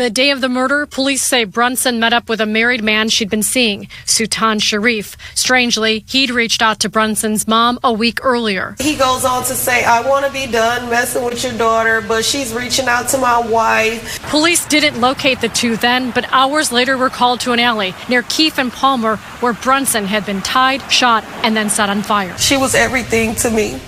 the day of the murder, police say Brunson met up with a married man she'd been seeing, Sultan Sharif. Strangely, he'd reached out to Brunson's mom a week earlier. He goes on to say, I want to be done messing with your daughter, but she's reaching out to my wife. Police didn't locate the two then, but hours later were called to an alley near Keefe and Palmer where Brunson had been tied, shot, and then set on fire. She was everything to me.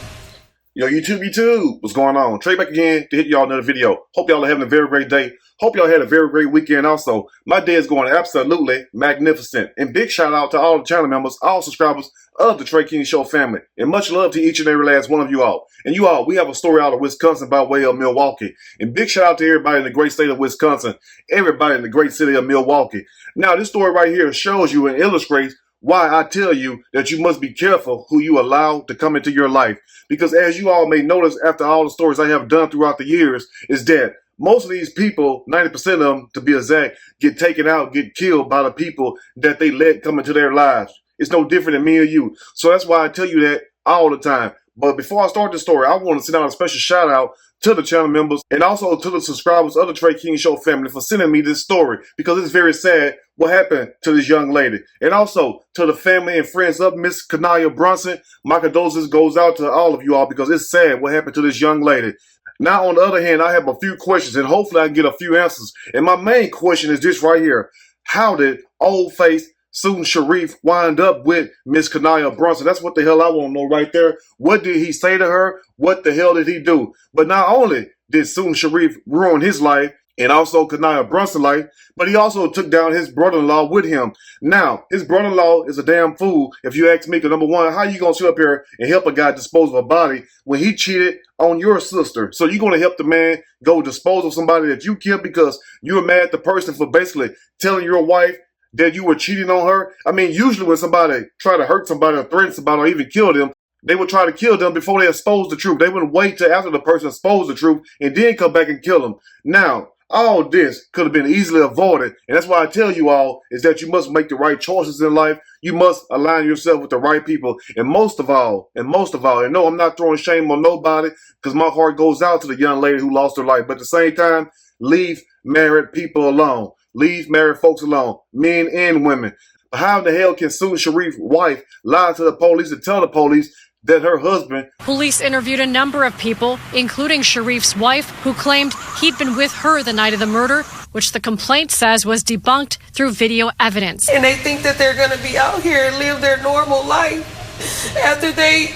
Yo, YouTube, what's going on? Trey back again to hit y'all another video. Hope y'all are having a very great day. Hope y'all had a very great weekend also. My day is going absolutely magnificent. And big shout out to all the channel members, all subscribers of the Trey King Show family. And much love to each and every last one of you all. And you all, we have a story out of Wisconsin by way of Milwaukee. And big shout out to everybody in the great state of Wisconsin, everybody in the great city of Milwaukee. Now, this story right here shows you and illustrates why I tell you that you must be careful who you allow to come into your life. Because as you all may notice after all the stories I have done throughout the years, is that most of these people, 90% of them to be exact, get taken out, get killed by the people that they let come into their lives. It's no different than me or you. So that's why I tell you that all the time. But before I start the story, I want to send out a special shout out to the channel members and also to the subscribers of the Trey King Show family for sending me this story, because it's very sad what happened to this young lady. And also to the family and friends of Miss Kanaya Brunson, my condolences goes out to all of you all, because it's sad what happened to this young lady. Now, on the other hand, I have a few questions and hopefully I can get a few answers. And my main question is this right here. How did old face Sultan Sharif wind up with Miss Kanaya Brunson? That's what the hell I want to know right there. What did he say to her? What the hell did he do? But not only did Sultan Sharif ruin his life and also Kanaya Brunson's life, but he also took down his brother-in-law with him. Now, his brother-in-law is a damn fool, if you ask me, because number one, how you going to sit up here and help a guy dispose of a body when he cheated on your sister? So you're going to help the man go dispose of somebody that you killed because you're mad at the person for basically telling your wife that you were cheating on her? I mean, usually when somebody try to hurt somebody or threaten somebody or even kill them, they would try to kill them before they expose the truth. They wouldn't wait till after the person exposed the truth and then come back and kill them. Now, all this could have been easily avoided. And that's why I tell you all is that you must make the right choices in life. You must align yourself with the right people. And most of all, and no, I'm not throwing shame on nobody, because my heart goes out to the young lady who lost her life. But at the same time, leave married people alone. Leave married folks alone, men and women. How in the hell can Sultan Sharif's wife lie to the police and tell the police that her husband... Police interviewed a number of people, including Sharif's wife, who claimed he'd been with her the night of the murder, which the complaint says was debunked through video evidence. And they think that they're going to be out here and live their normal life after they,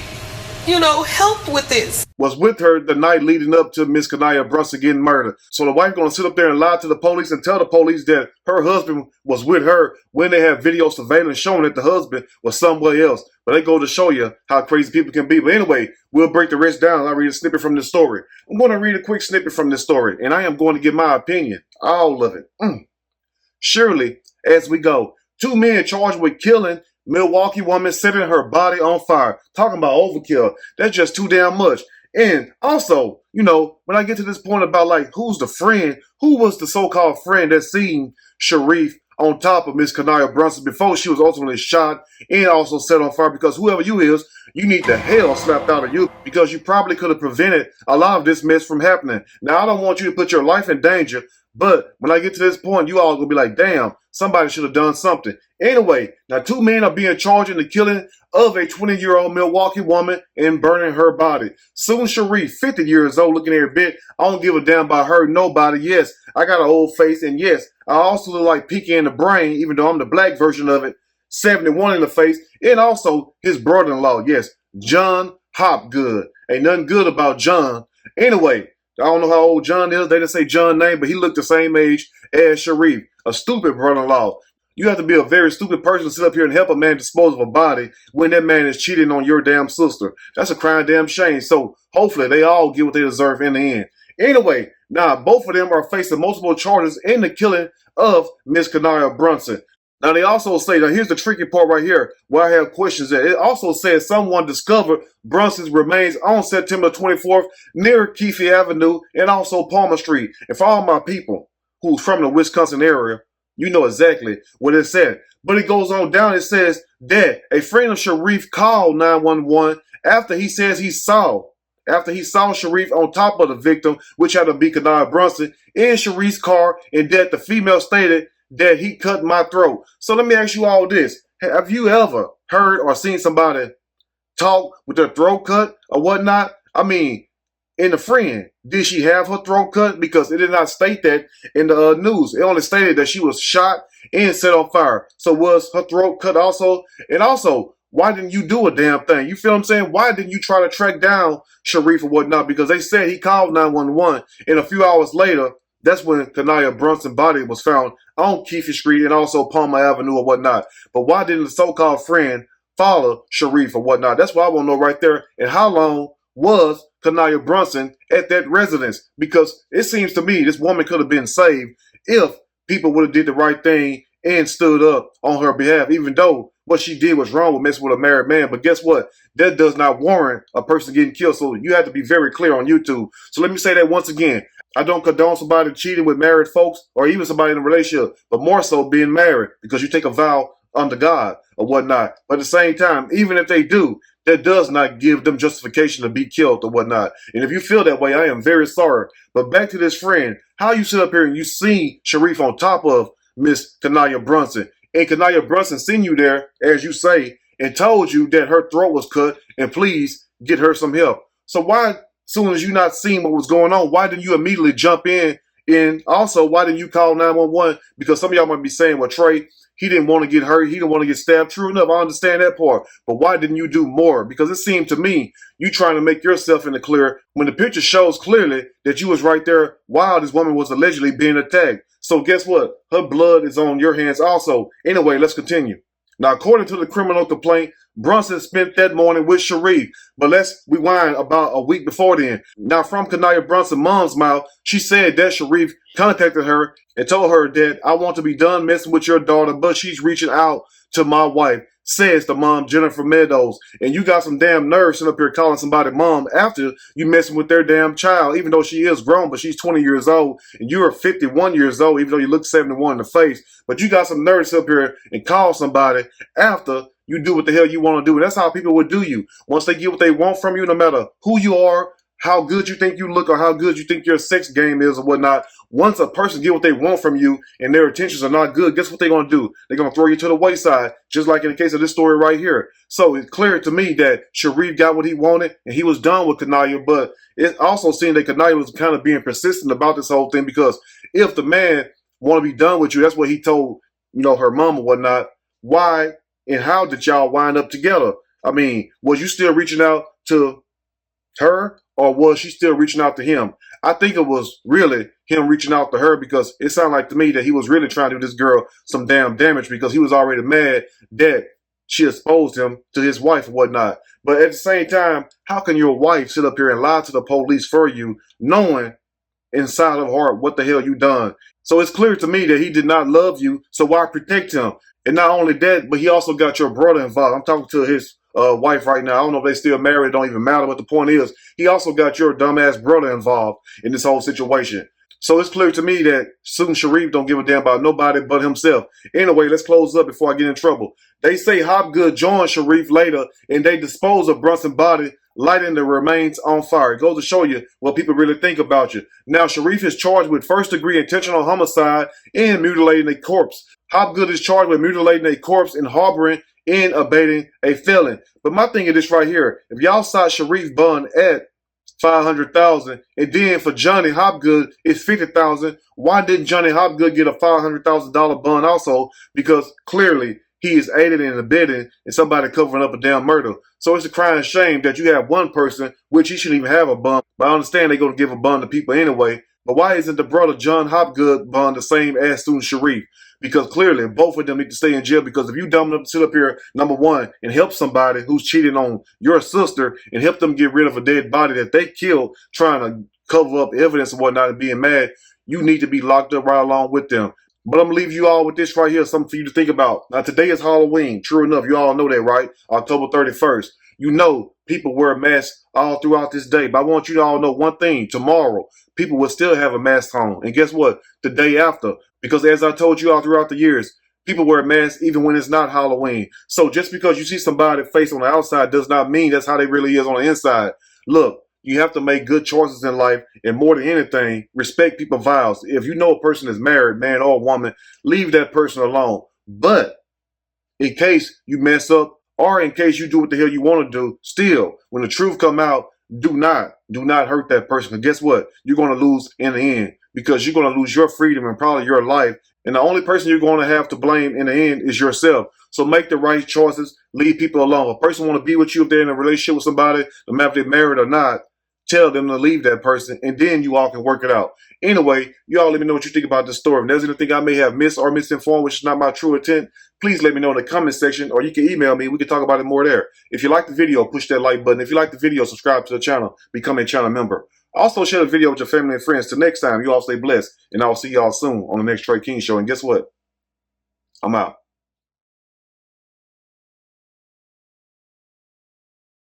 helped with this. Was with her the night leading up to Miss Kanaya Brunson getting murdered. So the wife going to sit up there and lie to the police and tell the police that her husband was with her when they have video surveillance showing that the husband was somewhere else. But they go to show you how crazy people can be. But anyway, we'll break the rest down. I'll read a snippet from this story. I'm going to read a quick snippet from this story, and I am going to give my opinion. All of it. Surely, as we go, 2 men charged with killing Milwaukee woman, setting her body on fire. Talking about overkill. That's just too damn much. And also, when I get to this point about like, who's the friend? Who was the so-called friend that seen Sharif on top of Miss Kanaya Brunson before she was ultimately shot and also set on fire? Because whoever you is, you need the hell slapped out of you, because you probably could have prevented a lot of this mess from happening. Now, I don't want you to put your life in danger, but when I get to this point, you all gonna be like, damn, somebody should have done something. Anyway, now 2 men are being charged in the killing of a 20-year-old Milwaukee woman and burning her body. Sultan Sharif, 50 years old, looking every bit. I don't give a damn about her, nobody. Yes, I got an old face, and yes, I also look like Peaky in the brain, even though I'm the black version of it. 71 in the face, and also his brother-in-law, yes, John Hopgood. Ain't nothing good about John. Anyway, I don't know how old John is. They didn't say John's name, but he looked the same age as Sharif. A stupid brother-in-law. You have to be a very stupid person to sit up here and help a man dispose of a body when that man is cheating on your damn sister. That's a crying damn shame. So hopefully they all get what they deserve in the end. Anyway, now both of them are facing multiple charges in the killing of Miss Kanaya Brunson. Now they also say, now here's the tricky part right here where I have questions at. It also says someone discovered Brunson's remains on September 24th near Keefe Avenue and also Palmer Street. And for all my people who's from the Wisconsin area, you know exactly what it said. But it goes on down, it says that a friend of Sharif called 911 after he says he saw after he saw Sharif on top of the victim, which had to be Kanaya Brunson, in Sharif's car, and that the female stated that he cut my throat. So let me ask you all this. Have you ever heard or seen somebody talk with their throat cut or whatnot? I mean, in the friend, did she have her throat cut? Because it did not state that in the news. It only stated that she was shot and set on fire. So was her throat cut also? And also, why didn't you do a damn thing? You feel what I'm saying? Why didn't you try to track down Sharif or whatnot? Because they said he called 911, and a few hours later, that's when Kanaya Brunson's body was found on Keefe Street and also Palmer Avenue or whatnot. But why didn't the so-called friend follow Sharif or whatnot? That's what I want to know right there. And how long was Kanaya Brunson at that residence? Because it seems to me this woman could have been saved if people would have did the right thing and stood up on her behalf, even though what she did was wrong with messing with a married man. But guess what? That does not warrant a person getting killed. So you have to be very clear on YouTube. So let me say that once again. I don't condone somebody cheating with married folks or even somebody in a relationship, but more so being married because you take a vow under God or whatnot. But at the same time, even if they do, that does not give them justification to be killed or whatnot. And if you feel that way, I am very sorry. But back to this friend, how you sit up here and you see Sharif on top of Miss Kanaya Brunson, and Kanaya Brunson seen you there, as you say, and told you that her throat was cut and please get her some help. So why, soon as you not seeing what was going on, why didn't you immediately jump in? And also, why didn't you call 911? Because some of y'all might be saying, well, Trey, he didn't want to get hurt. He didn't want to get stabbed. True enough, I understand that part. But why didn't you do more? Because it seemed to me you trying to make yourself in the clear when the picture shows clearly that you was right there while this woman was allegedly being attacked. So guess what? Her blood is on your hands also. Anyway, let's continue. Now, according to the criminal complaint, Brunson spent that morning with Sharif. But let's rewind about a week before then. Now, from Kanaya Brunson's mom's mouth, she said that Sharif contacted her and told her that I want to be done messing with your daughter, but she's reaching out to my wife, says the mom, Jennifer Meadows. And you got some damn nerve sitting up here calling somebody mom after you messing with their damn child, even though she is grown, but she's 20 years old and you are 51 years old, even though you look 71 in the face. But you got some nerve up here and call somebody after you do what the hell you want to do. And that's how people would do you. Once they get what they want from you, no matter who you are, how good you think you look, or how good you think your sex game is or whatnot, once a person get what they want from you and their intentions are not good, guess what they're going to do? They're going to throw you to the wayside, just like in the case of this story right here. So it's clear to me that Sharif got what he wanted and he was done with Kanaya, but it also seemed that Kanaya was kind of being persistent about this whole thing, because if the man want to be done with you, that's what he told, her mom or whatnot. Why and how did y'all wind up together? I mean, was you still reaching out to her, or was she still reaching out to him? I think it was really him reaching out to her, because it sounded like to me that he was really trying to do this girl some damn damage, because he was already mad that she exposed him to his wife and whatnot. But at the same time, how can your wife sit up here and lie to the police for you, knowing inside of her heart what the hell you done? So it's clear to me that he did not love you, so why protect him? And not only that, but he also got your brother involved. I'm talking to his wife right now. I don't know if they still married. It don't even matter. But the point is, he also got your dumbass brother involved in this whole situation. So it's clear to me that soon Sharif don't give a damn about nobody but himself. Anyway, let's close up before I get in trouble. They say Hopgood joined Sharif later, and they dispose of Brunson's body, lighting the remains on fire. It goes to show you what people really think about you. Now, Sharif is charged with first-degree intentional homicide and mutilating a corpse. Hopgood is charged with mutilating a corpse and harboring and abating a felon. But my thing is this right here. If y'all saw Sharif bond at $500,000, and then for Johnny Hopgood it's $50,000, why didn't Johnny Hopgood get a $500,000 bond also? Because clearly he is aiding and abetting in somebody covering up a damn murder. So it's a crying shame that you have one person, which he shouldn't even have a bond. But I understand they're going to give a bond to people anyway. But why isn't the brother John Hopgood bond the same as student Sharif? Because clearly both of them need to stay in jail, because if you dumb enough to sit up here, number one, and help somebody who's cheating on your sister and help them get rid of a dead body that they killed trying to cover up evidence and whatnot and being mad, you need to be locked up right along with them. But I'm going to leave you all with this right here, something for you to think about. Now, today is Halloween. True enough, you all know that, right? October 31st. You know people wear masks all throughout this day. But I want you to all know one thing. Tomorrow, people will still have a mask on. And guess what? The day after. Because as I told you all throughout the years, people wear masks even when it's not Halloween. So just because you see somebody's face on the outside does not mean that's how they really is on the inside. Look, You have to make good choices in life, and more than anything, respect people's vows. If you know a person is married, man or woman, leave that person alone. But in case you mess up, or in case you do what the hell you want to do, still, when the truth come out, do not hurt that person. Because guess what? You're going to lose in the end, because you're going to lose your freedom and probably your life. And the only person you're going to have to blame in the end is yourself. So make the right choices. Leave people alone. If a person want to be with you, if they're in a relationship with somebody, no matter if they're married or not, tell them to leave that person, and then you all can work it out. Anyway, you all let me know what you think about this story. If there's anything I may have missed or misinformed, which is not my true intent, please let me know in the comment section, or you can email me. We can talk about it more there. If you like the video, push that like button. If you like the video, subscribe to the channel. Become a channel member. Also, share the video with your family and friends. Till next time, you all stay blessed, and I'll see y'all soon on the next Trey King Show. And guess what? I'm out.